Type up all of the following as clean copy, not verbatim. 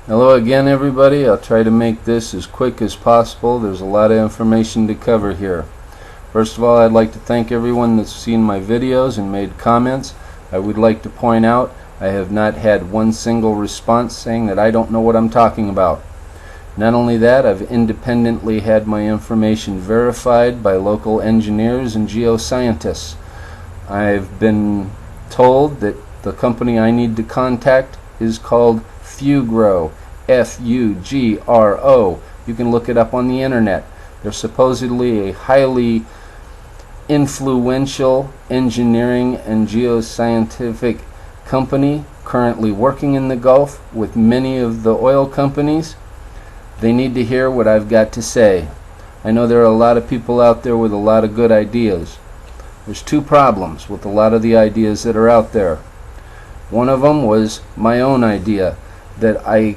Hello again, everybody. I'll try to make this as quick as possible. There's a lot of information to cover here. First of all, I'd like to thank everyone that's seen my videos and made comments. I would like to point out I have not had one single response saying that I don't know what I'm talking about. Not only that, I've independently had my information verified by local engineers and geoscientists. I've been told that the company I need to contact is called Fugro, Fugro. You can look it up on the internet. They're supposedly a highly influential engineering and geoscientific company currently working in the Gulf with many of the oil companies. They need to hear what I've got to say. I know there are a lot of people out there with a lot of good ideas. There's two problems with a lot of the ideas that are out there. One of them was my own idea that I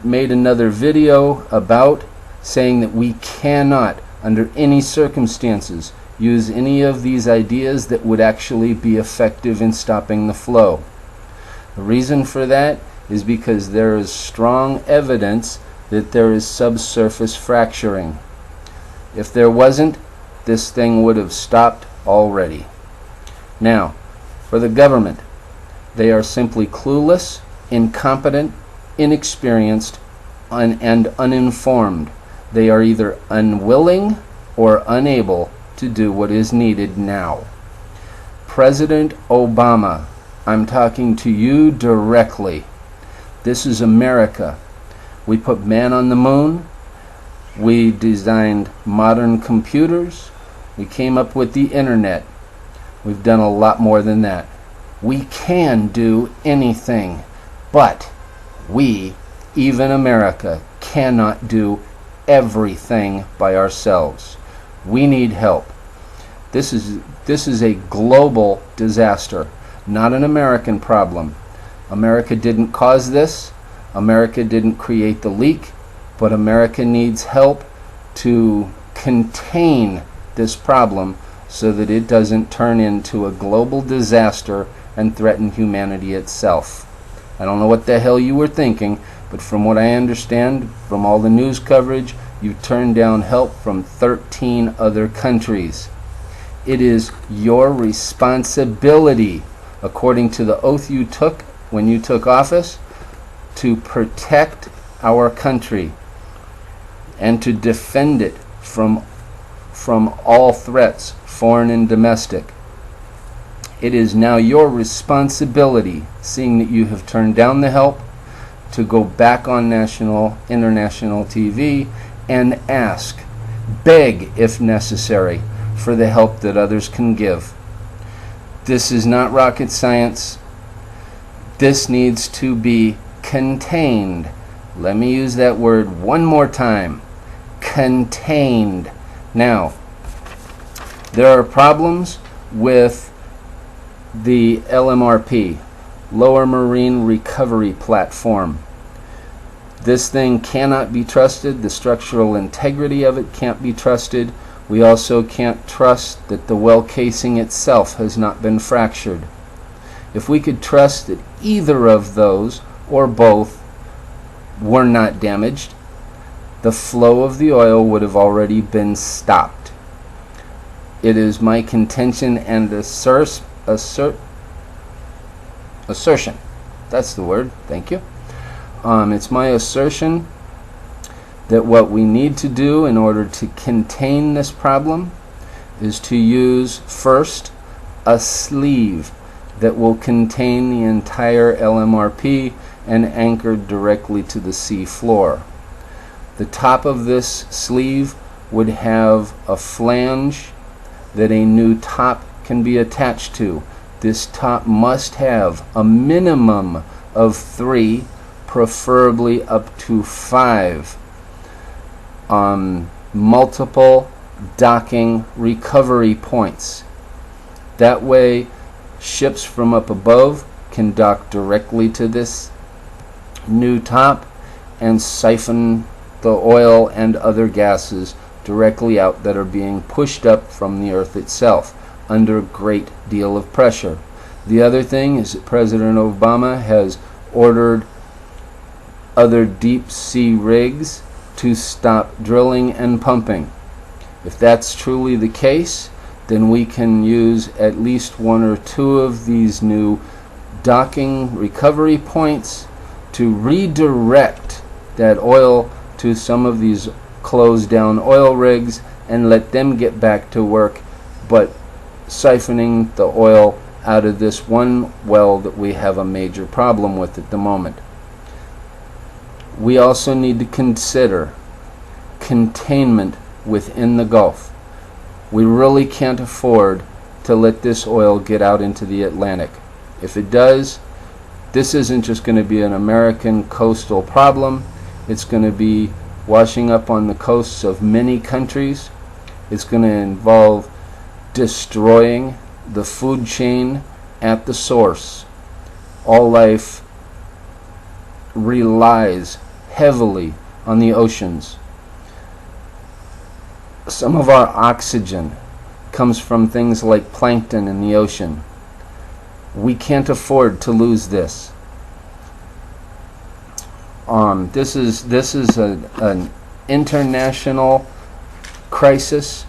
made another video about, saying that we cannot, under any circumstances, use any of these ideas that would actually be effective in stopping the flow. The reason for that is because there is strong evidence that there is subsurface fracturing. If there wasn't, this thing would have stopped already. Now, for the government, they are simply clueless, incompetent, inexperienced, and uninformed. They are either unwilling or unable to do what is needed now. President Obama, I'm talking to you directly. This is America. We put man on the moon. We designed modern computers. We came up with the internet. We've done a lot more than that. We can do anything, but we, even America, cannot do everything by ourselves. We need help. This is a global disaster, not an American problem. America didn't cause this. America didn't create the leak, but America needs help to contain this problem so that it doesn't turn into a global disaster and threaten humanity itself. I don't know what the hell you were thinking, but from what I understand from all the news coverage, you turned down help from 13 other countries. It is your responsibility, according to the oath you took when you took office, to protect our country and to defend it from all threats, foreign and domestic. It is now your responsibility, seeing that you have turned down the help, to go back on national, international TV and ask, beg if necessary, for the help that others can give. This is not rocket science. This needs to be contained. Let me use that word one more time. Contained. Now, there are problems with the LMRP, Lower Marine Recovery Platform. This thing cannot be trusted. The structural integrity of it can't be trusted. We also can't trust that the well casing itself has not been fractured. If we could trust that either of those, or both, were not damaged, the flow of the oil would have already been stopped. It is my contention and assertion, that's the word, thank you. It's my assertion that what we need to do in order to contain this problem is to use first a sleeve that will contain the entire LMRP and anchored directly to the sea floor. The top of this sleeve would have a flange that a new top can be attached to. This top must have a minimum of 3, preferably up to 5, multiple docking recovery points. That way, ships from up above can dock directly to this new top and siphon the oil and other gases directly out that are being pushed up from the earth itself under a great deal of pressure. The other thing is that President Obama has ordered other deep sea rigs to stop drilling and pumping. If that's truly the case, then we can use at least one or two of these new docking recovery points to redirect that oil to some of these closed down oil rigs and let them get back to work, but siphoning the oil out of this one well that we have a major problem with at the moment. We also need to consider containment within the Gulf. We really can't afford to let this oil get out into the Atlantic. If it does, this isn't just going to be an American coastal problem. It's going to be washing up on the coasts of many countries. It's going to involve destroying the food chain at the source. All life relies heavily on the oceans. Some of our oxygen comes from things like plankton in the ocean. We can't afford to lose this. This is an international crisis.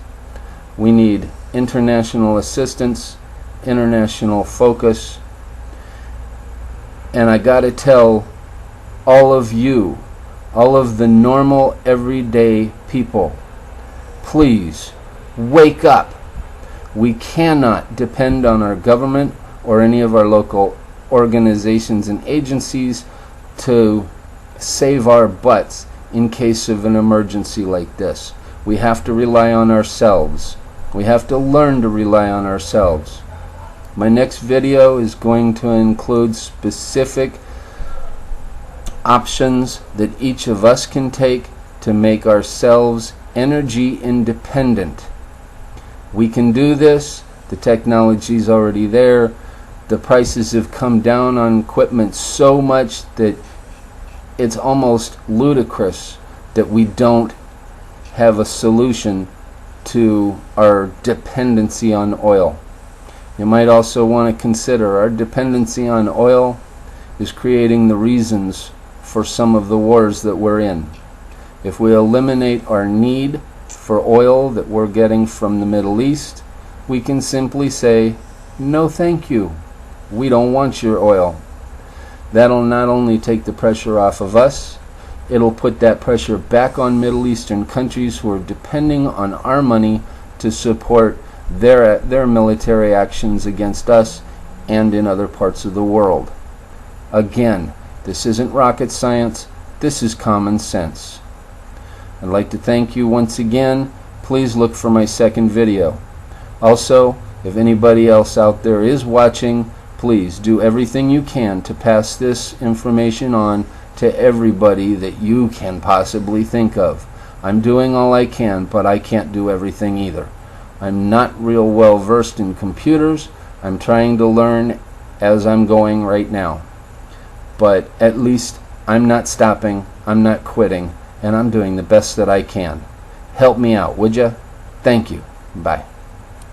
We need international assistance, international focus, and I gotta tell all of you, all of the normal everyday people, please wake up. We cannot depend on our government or any of our local organizations and agencies to save our butts in case of an emergency like this. We have to rely on ourselves. We have to learn to rely on ourselves. My next video is going to include specific options that each of us can take to make ourselves energy independent. We can do this. The technology is already there. The prices have come down on equipment so much that it's almost ludicrous that we don't have a solution to our dependency on oil. You might also want to consider our dependency on oil is creating the reasons for some of the wars that we're in. If we eliminate our need for oil that we're getting from the Middle East, we can simply say, no thank you. We don't want your oil. That'll not only take the pressure off of us, it'll put that pressure back on Middle Eastern countries who are depending on our money to support their military actions against us and in other parts of the world. Again, this isn't rocket science, this is common sense. I'd like to thank you once again. Please look for my second video. Also, if anybody else out there is watching, please do everything you can to pass this information on to everybody that you can possibly think of. I'm doing all I can, but I can't do everything either. I'm not real well versed in computers. I'm trying to learn as I'm going right now. But at least I'm not stopping, I'm not quitting, and I'm doing the best that I can. Help me out, would ya? Thank you. Bye.